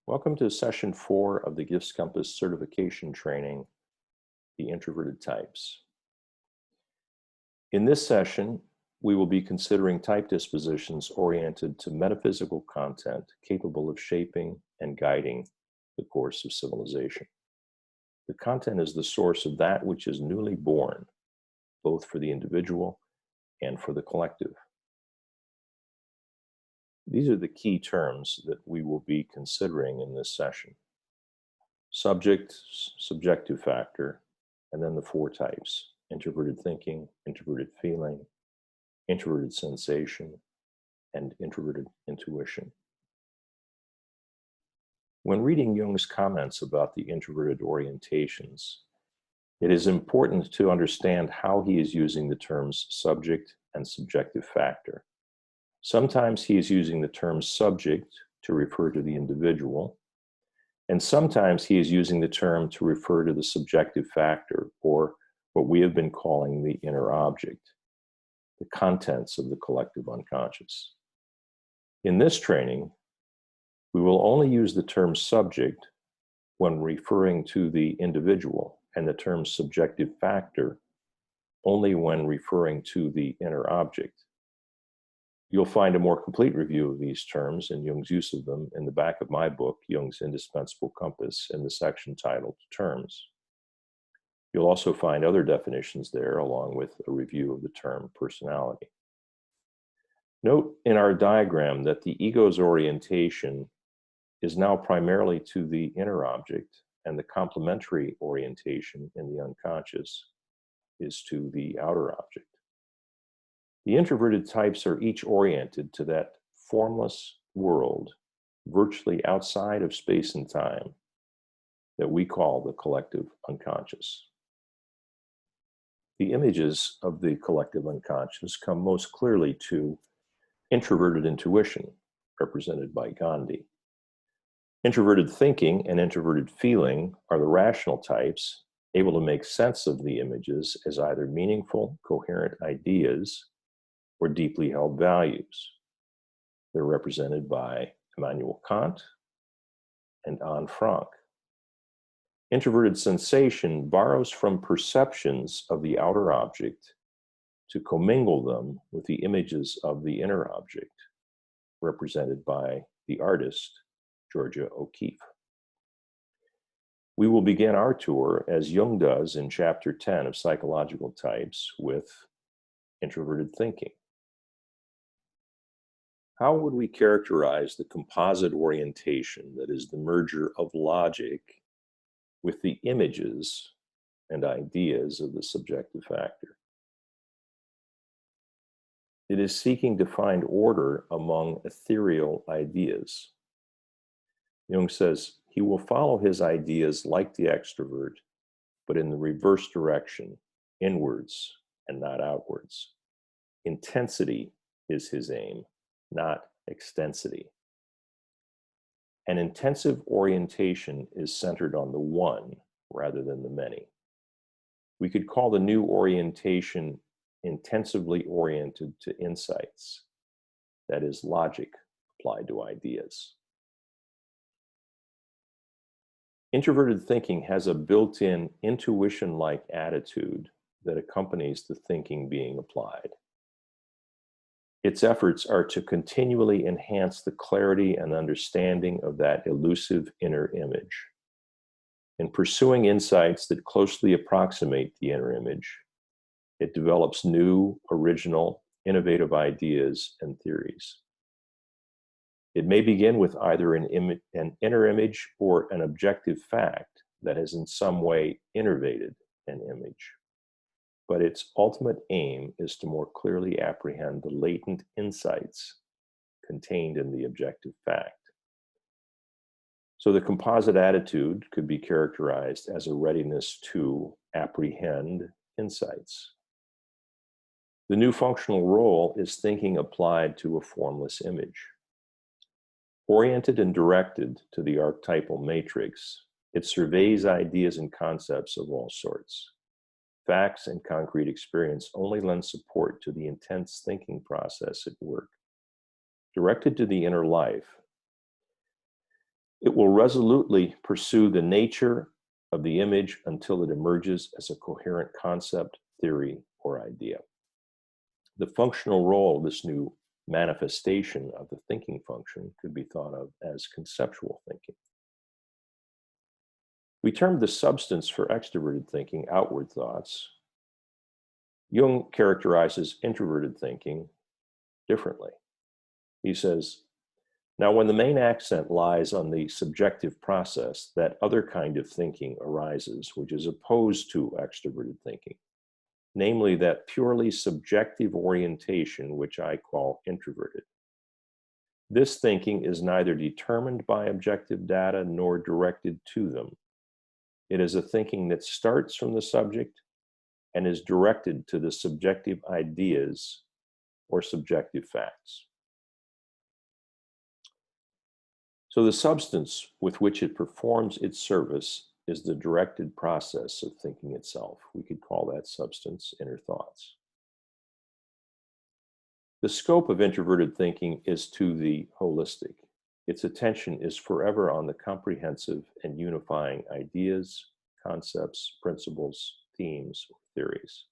Welcome to session 4 of the Gifts Compass certification training, the Introverted Types. In this session, we will be considering type dispositions oriented to metaphysical content capable of shaping and guiding the course of civilization. The content is the source of that which is newly born, both for the individual and for the collective. These are the key terms that we will be considering in this session. Subject, subjective factor, and then the 4 types: introverted thinking, introverted feeling, introverted sensation, and introverted intuition. When reading Jung's comments about the introverted orientations, it is important to understand how he is using the terms subject and subjective factor. Sometimes he is using the term subject to refer to the individual, and sometimes he is using the term to refer to the subjective factor, or what we have been calling the inner object, the contents of the collective unconscious. In this training, we will only use the term subject when referring to the individual, and the term subjective factor only when referring to the inner object. You'll find a more complete review of these terms and Jung's use of them in the back of my book, Jung's Indispensable Compass, in the section titled Terms. You'll also find other definitions there, along with a review of the term personality. Note in our diagram that the ego's orientation is now primarily to the inner object, and the complementary orientation in the unconscious is to the outer object. The introverted types are each oriented to that formless world, virtually outside of space and time, that we call the collective unconscious. The images of the collective unconscious come most clearly to introverted intuition, represented by Gandhi. Introverted thinking and introverted feeling are the rational types, able to make sense of the images as either meaningful, coherent ideas or deeply held values. They're represented by Immanuel Kant and Anne Frank. Introverted sensation borrows from perceptions of the outer object to commingle them with the images of the inner object, represented by the artist Georgia O'Keeffe. We will begin our tour, as Jung does in chapter 10 of Psychological Types, with introverted thinking. How would we characterize the composite orientation that is the merger of logic with the images and ideas of the subjective factor? It is seeking to find order among ethereal ideas. Jung says he will follow his ideas like the extrovert, but in the reverse direction, inwards and not outwards. Intensity is his aim, not extensity. An intensive orientation is centered on the one rather than the many. We could call the new orientation intensively oriented to insights, that is, logic applied to ideas. Introverted thinking has a built-in intuition-like attitude that accompanies the thinking being applied. Its efforts are to continually enhance the clarity and understanding of that elusive inner image. In pursuing insights that closely approximate the inner image, it develops new, original, innovative ideas and theories. It may begin with either an inner image or an objective fact that has in some way innervated an image. But its ultimate aim is to more clearly apprehend the latent insights contained in the objective fact. So the composite attitude could be characterized as a readiness to apprehend insights. The new functional role is thinking applied to a formless image. Oriented and directed to the archetypal matrix, it surveys ideas and concepts of all sorts. Facts and concrete experience only lend support to the intense thinking process at work. Directed to the inner life, It will resolutely pursue the nature of the image until it emerges as a coherent concept, theory, or idea. The functional role of this new manifestation of the thinking function could be thought of as conceptual thinking. We termed the substance for extroverted thinking outward thoughts. Jung characterizes introverted thinking differently. He says, now when the main accent lies on the subjective process, that other kind of thinking arises, which is opposed to extroverted thinking, namely that purely subjective orientation, which I call introverted. This thinking is neither determined by objective data nor directed to them. It is a thinking that starts from the subject and is directed to the subjective ideas or subjective facts. So the substance with which it performs its service is the directed process of thinking itself. We could call that substance inner thoughts. The scope of introverted thinking is to the holistic. Its attention is forever on the comprehensive and unifying ideas, concepts, principles, themes, or theories.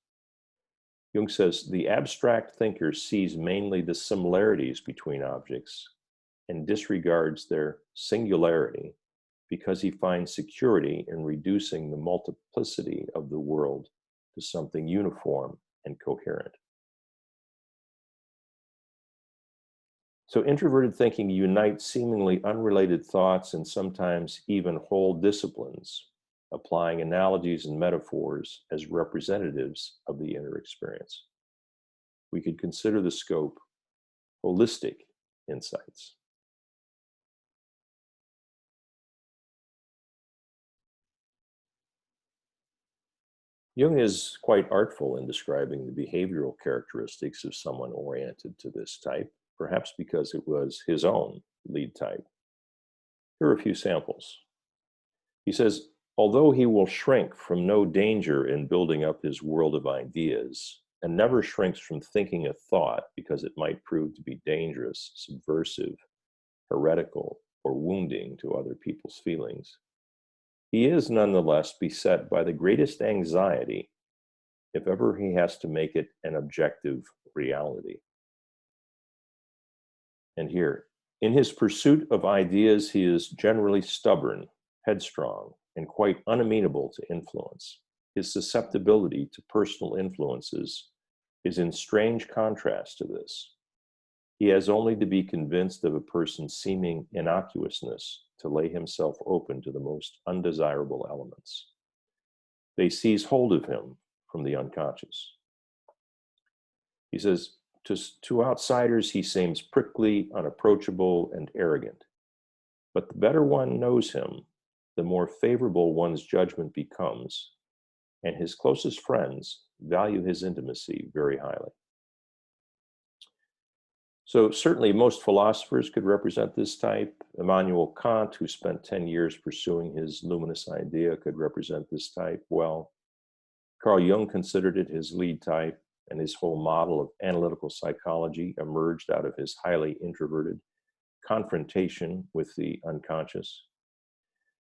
Jung says, the abstract thinker sees mainly the similarities between objects and disregards their singularity because he finds security in reducing the multiplicity of the world to something uniform and coherent. So introverted thinking unites seemingly unrelated thoughts and sometimes even whole disciplines, applying analogies and metaphors as representatives of the inner experience. We could consider the scope holistic insights. Jung is quite artful in describing the behavioral characteristics of someone oriented to this type, perhaps because it was his own lead type. Here are a few samples. He says, although he will shrink from no danger in building up his world of ideas, and never shrinks from thinking a thought because it might prove to be dangerous, subversive, heretical, or wounding to other people's feelings, he is nonetheless beset by the greatest anxiety if ever he has to make it an objective reality. And here, in his pursuit of ideas, he is generally stubborn, headstrong, and quite unamenable to influence. His susceptibility to personal influences is in strange contrast to this. He has only to be convinced of a person's seeming innocuousness to lay himself open to the most undesirable elements. They seize hold of him from the unconscious. He says, to outsiders, he seems prickly, unapproachable, and arrogant. But the better one knows him, the more favorable one's judgment becomes, and his closest friends value his intimacy very highly. So certainly most philosophers could represent this type. Immanuel Kant, who spent 10 years pursuing his luminous idea, could represent this type well. Carl Jung considered it his lead type, and his whole model of analytical psychology emerged out of his highly introverted confrontation with the unconscious.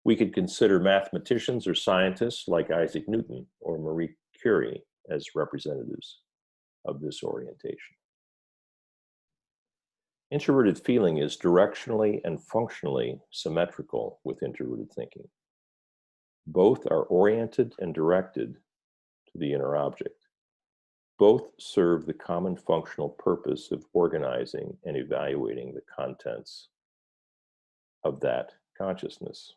We could consider mathematicians or scientists like Isaac Newton or Marie Curie as representatives of this orientation. Introverted feeling is directionally and functionally symmetrical with introverted thinking. Both are oriented and directed to the inner object. Both serve the common functional purpose of organizing and evaluating the contents of that consciousness.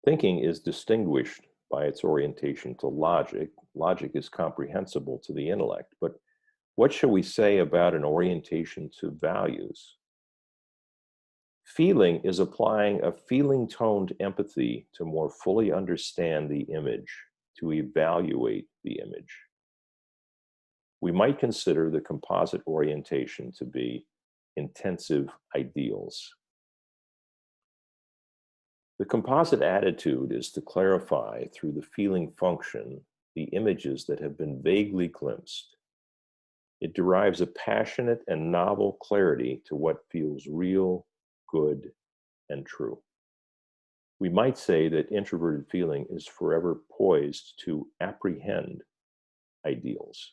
Thinking is distinguished by its orientation to logic. Logic is comprehensible to the intellect, but what shall we say about an orientation to values? Feeling is applying a feeling-toned empathy to more fully understand the image, to evaluate the image. We might consider the composite orientation to be intensive ideals. The composite attitude is to clarify through the feeling function the images that have been vaguely glimpsed. It derives a passionate and novel clarity to what feels real, good, and true. We might say that introverted feeling is forever poised to apprehend ideals.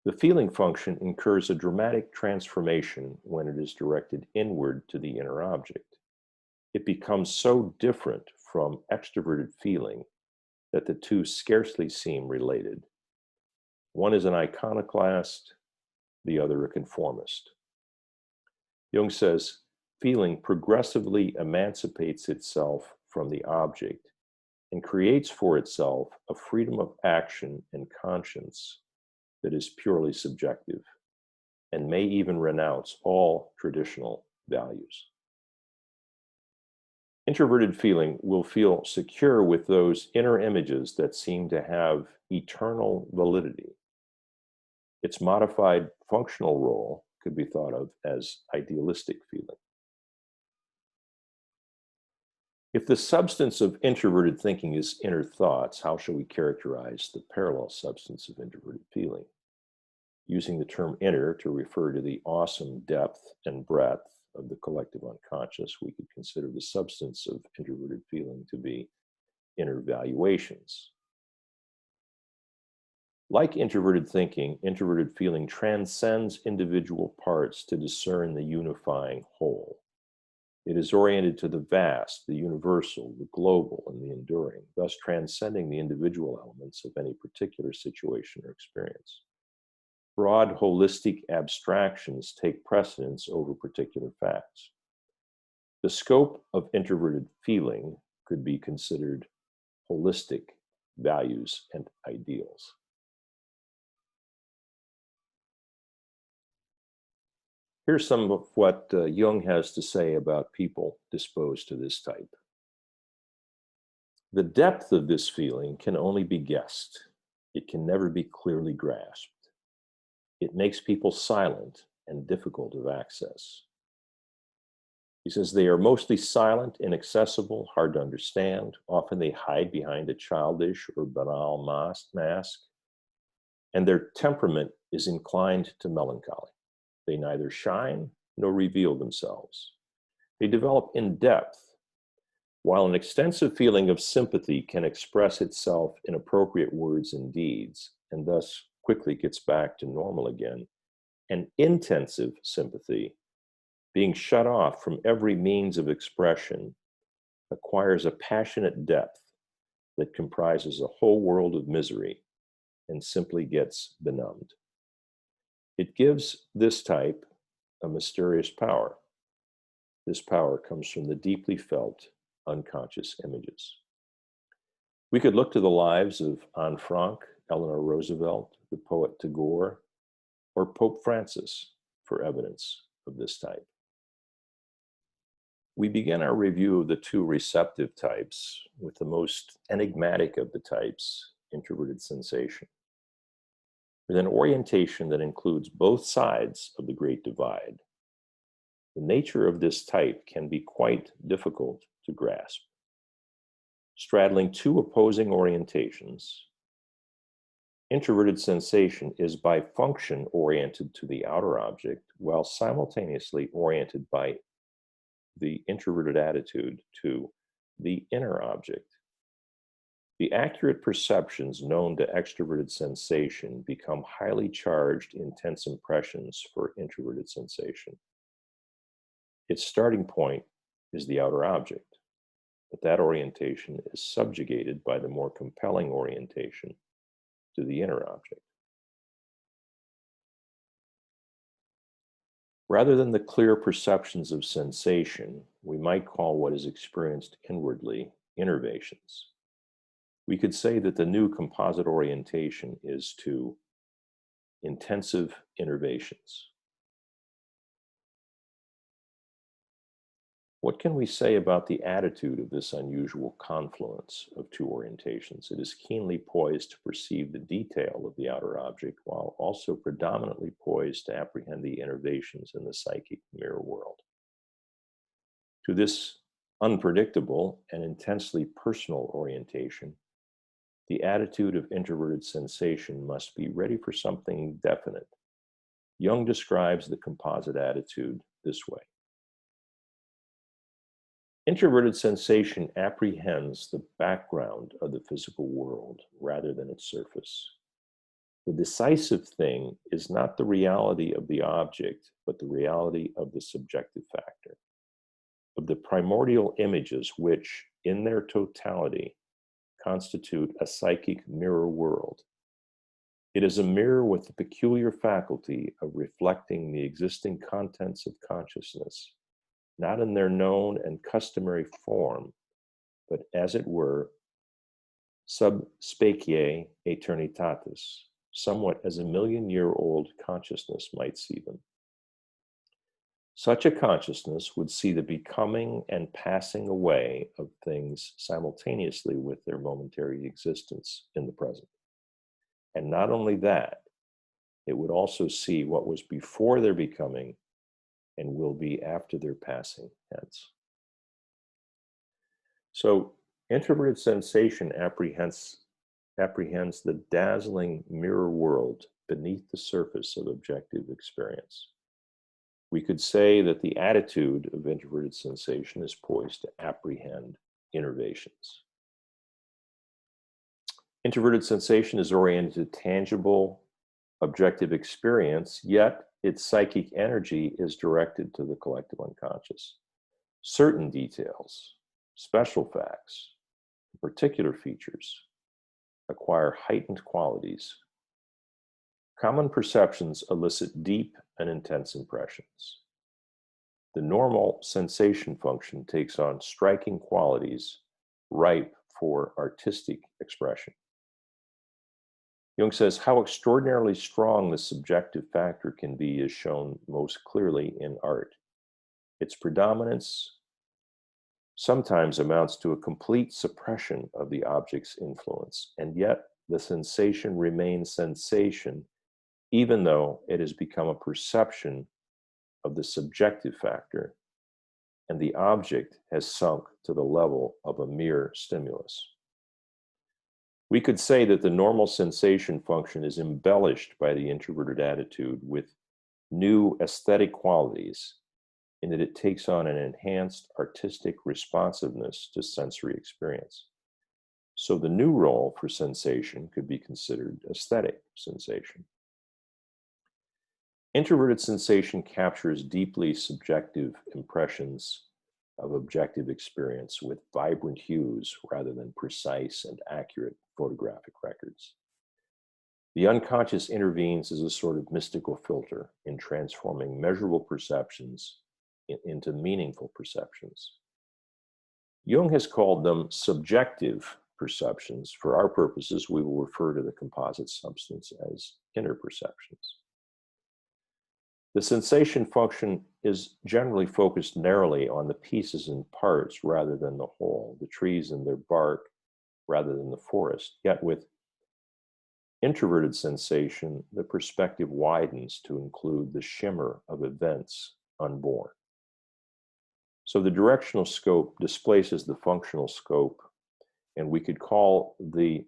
The feeling function incurs a dramatic transformation when it is directed inward to the inner object. It becomes so different from extroverted feeling that the two scarcely seem related. One is an iconoclast, the other a conformist. Jung says, feeling progressively emancipates itself from the object and creates for itself a freedom of action and conscience that is purely subjective and may even renounce all traditional values. Introverted feeling will feel secure with those inner images that seem to have eternal validity. Its modified functional role could be thought of as idealistic feeling. If the substance of introverted thinking is inner thoughts, how shall we characterize the parallel substance of introverted feeling? Using the term inner to refer to the awesome depth and breadth of the collective unconscious, we could consider the substance of introverted feeling to be inner valuations. Like introverted thinking, introverted feeling transcends individual parts to discern the unifying whole. It is oriented to the vast, the universal, the global, and the enduring, thus transcending the individual elements of any particular situation or experience. Broad, holistic abstractions take precedence over particular facts. The scope of introverted feeling could be considered holistic values and ideals. Here's some of what Jung has to say about people disposed to this type. The depth of this feeling can only be guessed. It can never be clearly grasped. It makes people silent and difficult of access. He says they are mostly silent, inaccessible, hard to understand. Often they hide behind a childish or banal mask, and their temperament is inclined to melancholy. They neither shine nor reveal themselves. They develop in depth. While an extensive feeling of sympathy can express itself in appropriate words and deeds, and thus quickly gets back to normal again, an intensive sympathy, being shut off from every means of expression, acquires a passionate depth that comprises a whole world of misery and simply gets benumbed. It gives this type a mysterious power. This power comes from the deeply felt unconscious images. We could look to the lives of Anne Frank, Eleanor Roosevelt, the poet Tagore, or Pope Francis for evidence of this type. We begin our review of the two receptive types with the most enigmatic of the types, introverted sensation. With an orientation that includes both sides of the Great Divide, the nature of this type can be quite difficult to grasp. Straddling two opposing orientations, introverted sensation is by function oriented to the outer object, while simultaneously oriented by the introverted attitude to the inner object. The accurate perceptions known to extroverted sensation become highly charged, intense impressions for introverted sensation. Its starting point is the outer object, but that orientation is subjugated by the more compelling orientation to the inner object. Rather than the clear perceptions of sensation, we might call what is experienced inwardly innervations. We could say that the new composite orientation is to intensive innervations. What can we say about the attitude of this unusual confluence of two orientations? It is keenly poised to perceive the detail of the outer object, while also predominantly poised to apprehend the innervations in the psychic mirror world. To this unpredictable and intensely personal orientation, the attitude of introverted sensation must be ready for something definite. Jung describes the composite attitude this way. Introverted sensation apprehends the background of the physical world rather than its surface. The decisive thing is not the reality of the object, but the reality of the subjective factor, of the primordial images which, in their totality, constitute a psychic mirror world. It is a mirror with the peculiar faculty of reflecting the existing contents of consciousness, not in their known and customary form, but as it were, sub specie aeternitatis, somewhat as a million-year-old consciousness might see them. Such a consciousness would see the becoming and passing away of things simultaneously with their momentary existence in the present. And not only that, it would also see what was before their becoming and will be after their passing hence. So, introverted sensation apprehends the dazzling mirror world beneath the surface of objective experience. We could say that the attitude of introverted sensation is poised to apprehend innervations. Introverted sensation is oriented to tangible, objective experience, yet its psychic energy is directed to the collective unconscious. Certain details, special facts, particular features acquire heightened qualities. Common perceptions elicit deep and intense impressions. The normal sensation function takes on striking qualities ripe for artistic expression. Jung says how extraordinarily strong the subjective factor can be is shown most clearly in art. Its predominance sometimes amounts to a complete suppression of the object's influence, and yet the sensation remains sensation even though it has become a perception of the subjective factor and the object has sunk to the level of a mere stimulus. We could say that the normal sensation function is embellished by the introverted attitude with new aesthetic qualities in that it takes on an enhanced artistic responsiveness to sensory experience. So the new role for sensation could be considered aesthetic sensation. Introverted sensation captures deeply subjective impressions of objective experience with vibrant hues rather than precise and accurate photographic records. The unconscious intervenes as a sort of mystical filter in transforming measurable perceptions into meaningful perceptions. Jung has called them subjective perceptions. For our purposes, we will refer to the composite substance as inner perceptions. The sensation function is generally focused narrowly on the pieces and parts rather than the whole, the trees and their bark rather than the forest. Yet with introverted sensation, the perspective widens to include the shimmer of events unborn. So the directional scope displaces the functional scope, and we could call the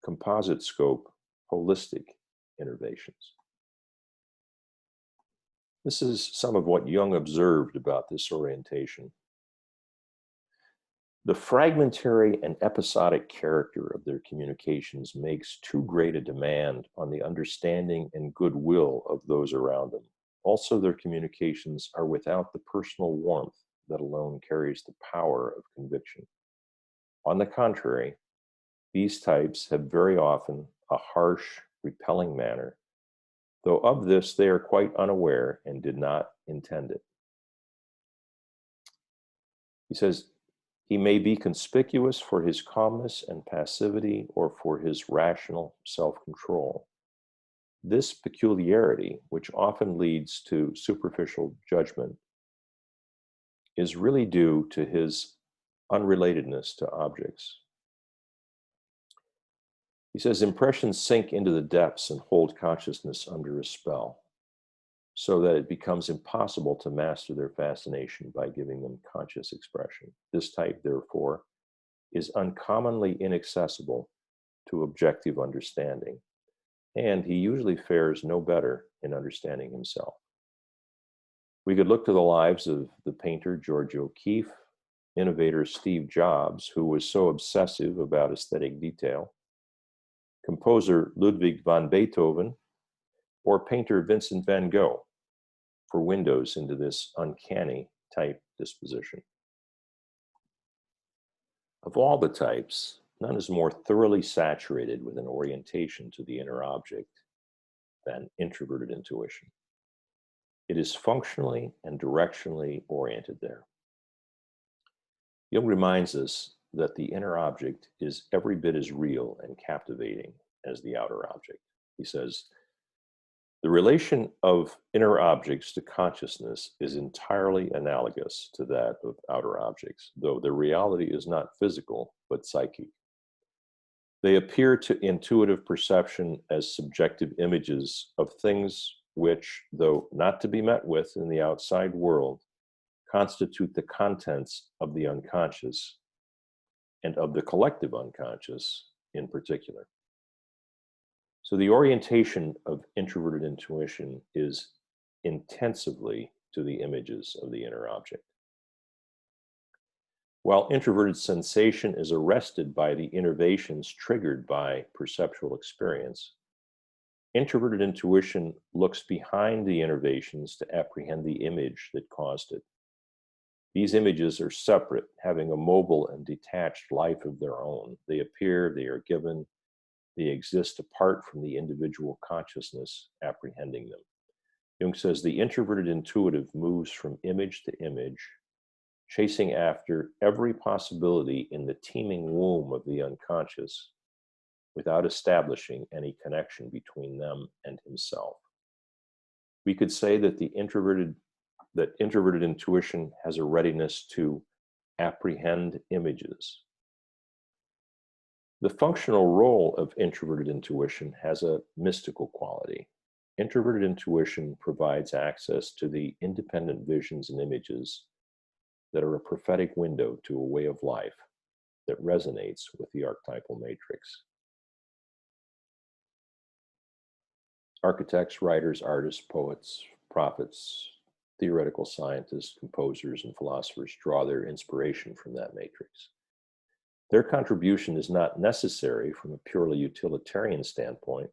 composite scope holistic innervations. This is some of what Jung observed about this orientation. The fragmentary and episodic character of their communications makes too great a demand on the understanding and goodwill of those around them. Also, their communications are without the personal warmth that alone carries the power of conviction. On the contrary, these types have very often a harsh, repelling manner, though of this they are quite unaware and did not intend it. He says, he may be conspicuous for his calmness and passivity or for his rational self-control. This peculiarity, which often leads to superficial judgment, is really due to his unrelatedness to objects. He says impressions sink into the depths and hold consciousness under a spell, so that it becomes impossible to master their fascination by giving them conscious expression. This type, therefore, is uncommonly inaccessible to objective understanding, and he usually fares no better in understanding himself. We could look to the lives of the painter George O'Keeffe, innovator Steve Jobs, who was so obsessive about aesthetic detail, composer Ludwig van Beethoven, or painter Vincent van Gogh, for windows into this uncanny type disposition. Of all the types, none is more thoroughly saturated with an orientation to the inner object than introverted intuition. It is functionally and directionally oriented there. Jung reminds us that the inner object is every bit as real and captivating as the outer object. He says, the relation of inner objects to consciousness is entirely analogous to that of outer objects, though their reality is not physical, but psychic. They appear to intuitive perception as subjective images of things which, though not to be met with in the outside world, constitute the contents of the unconscious and of the collective unconscious in particular. So the orientation of introverted intuition is intensively to the images of the inner object. While introverted sensation is arrested by the innervations triggered by perceptual experience, introverted intuition looks behind the innervations to apprehend the image that caused it. These images are separate, having a mobile and detached life of their own. They appear, they are given, they exist apart from the individual consciousness apprehending them. Jung says the introverted intuitive moves from image to image, chasing after every possibility in the teeming womb of the unconscious without establishing any connection between them and himself. We could say that introverted intuition has a readiness to apprehend images. The functional role of introverted intuition has a mystical quality. Introverted intuition provides access to the independent visions and images that are a prophetic window to a way of life that resonates with the archetypal matrix. Architects, writers, artists, poets, prophets, theoretical scientists, composers, and philosophers draw their inspiration from that matrix. Their contribution is not necessary from a purely utilitarian standpoint,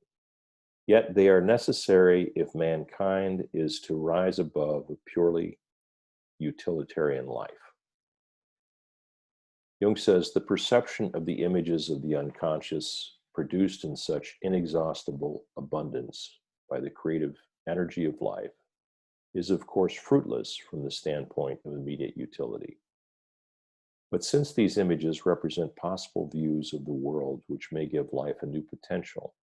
yet they are necessary if mankind is to rise above a purely utilitarian life. Jung says the perception of the images of the unconscious produced in such inexhaustible abundance by the creative energy of life is of course fruitless from the standpoint of immediate utility. But since these images represent possible views of the world which may give life a new potential,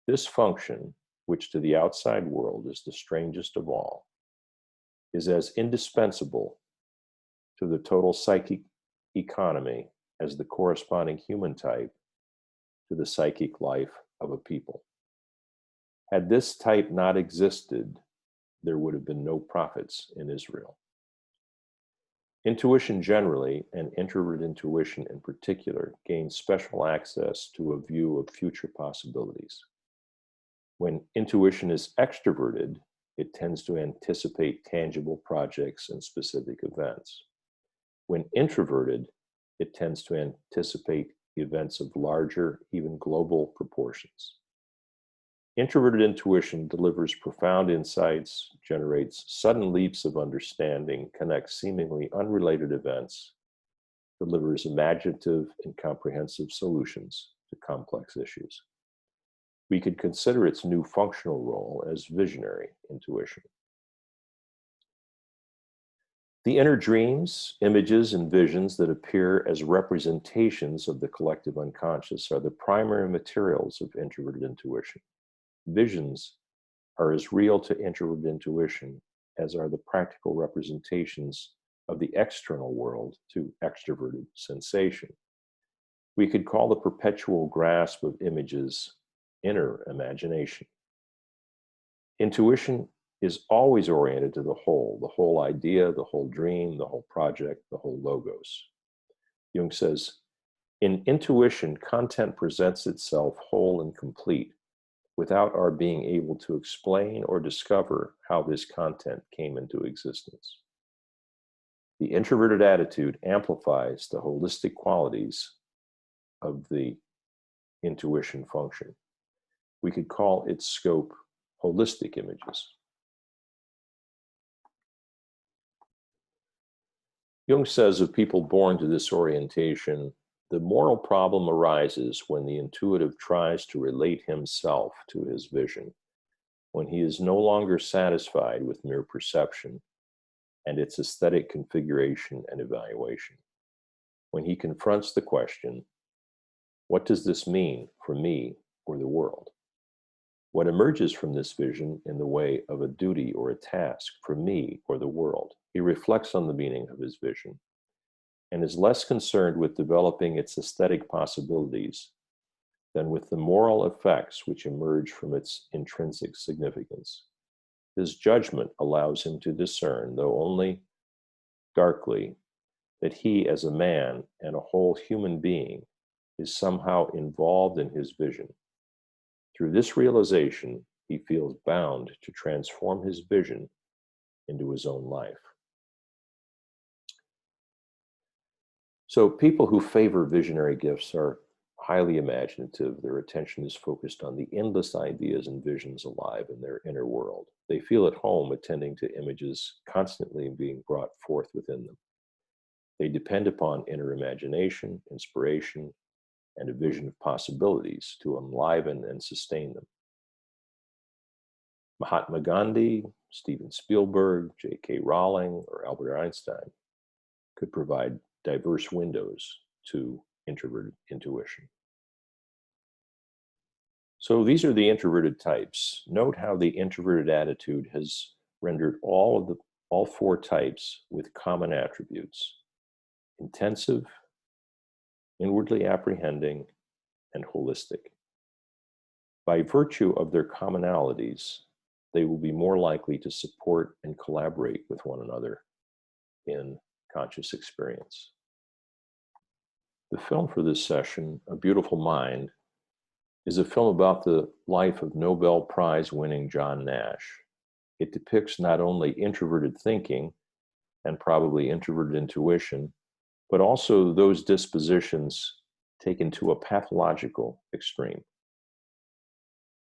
this function, which to the outside world is the strangest of all, is as indispensable to the total psychic economy as the corresponding human type to the psychic life of a people. Had this type not existed, there would have been no prophets in Israel. Intuition generally, and introverted intuition in particular, gains special access to a view of future possibilities. When intuition is extroverted, it tends to anticipate tangible projects and specific events. When introverted, it tends to anticipate events of larger, even global proportions. Introverted intuition delivers profound insights, generates sudden leaps of understanding, connects seemingly unrelated events, delivers imaginative and comprehensive solutions to complex issues. We could consider its new functional role as visionary intuition. The inner dreams, images, and visions that appear as representations of the collective unconscious are the primary materials of introverted intuition. Visions are as real to introverted intuition as are the practical representations of the external world to extroverted sensation. We could call the perpetual grasp of images inner imagination. Intuition is always oriented to the whole idea, the whole dream, the whole project, the whole logos. Jung says, in intuition, content presents itself whole and complete, without our being able to explain or discover how this content came into existence. The introverted attitude amplifies the holistic qualities of the intuition function. We could call its scope holistic images. Jung says of people born to this orientation, the moral problem arises when the intuitive tries to relate himself to his vision, when he is no longer satisfied with mere perception and its aesthetic configuration and evaluation. When he confronts the question, what does this mean for me or the world? What emerges from this vision in the way of a duty or a task for me or the world? He reflects on the meaning of his vision and is less concerned with developing its aesthetic possibilities than with the moral effects which emerge from its intrinsic significance. His judgment allows him to discern, though only darkly, that he as a man and a whole human being is somehow involved in his vision. Through this realization, he feels bound to transform his vision into his own life. So people who favor visionary gifts are highly imaginative. Their attention is focused on the endless ideas and visions alive in their inner world. They feel at home attending to images constantly being brought forth within them. They depend upon inner imagination, inspiration, and a vision of possibilities to enliven and sustain them. Mahatma Gandhi, Steven Spielberg, J.K. Rowling, or Albert Einstein could provide diverse windows to introverted intuition. So these are the introverted types. Note how the introverted attitude has rendered all four types with common attributes: intensive, inwardly apprehending, and holistic. By virtue of their commonalities, they will be more likely to support and collaborate with one another in conscious experience. The film for this session, A Beautiful Mind, is a film about the life of Nobel Prize-winning John Nash. It depicts not only introverted thinking and probably introverted intuition, but also those dispositions taken to a pathological extreme.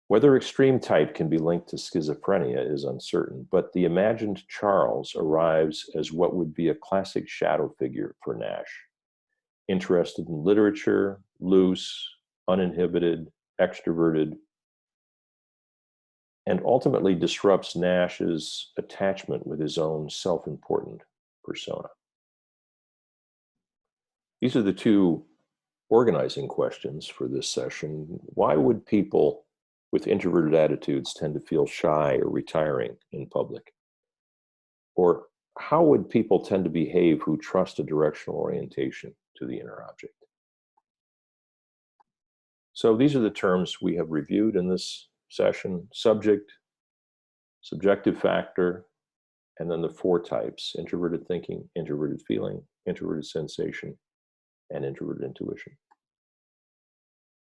Whether extreme type can be linked to schizophrenia is uncertain, but the imagined Charles arrives as what would be a classic shadow figure for Nash. Interested in literature, loose, uninhibited, extroverted, and ultimately disrupts Nash's attachment with his own self-important persona. These are the two organizing questions for this session. Why would people with introverted attitudes tend to feel shy or retiring in public? Or how would people tend to behave who trust a directional orientation to the inner object? So these are the terms we have reviewed in this session: subject, subjective factor, and then the four types: introverted thinking, introverted feeling, introverted sensation, and introverted intuition.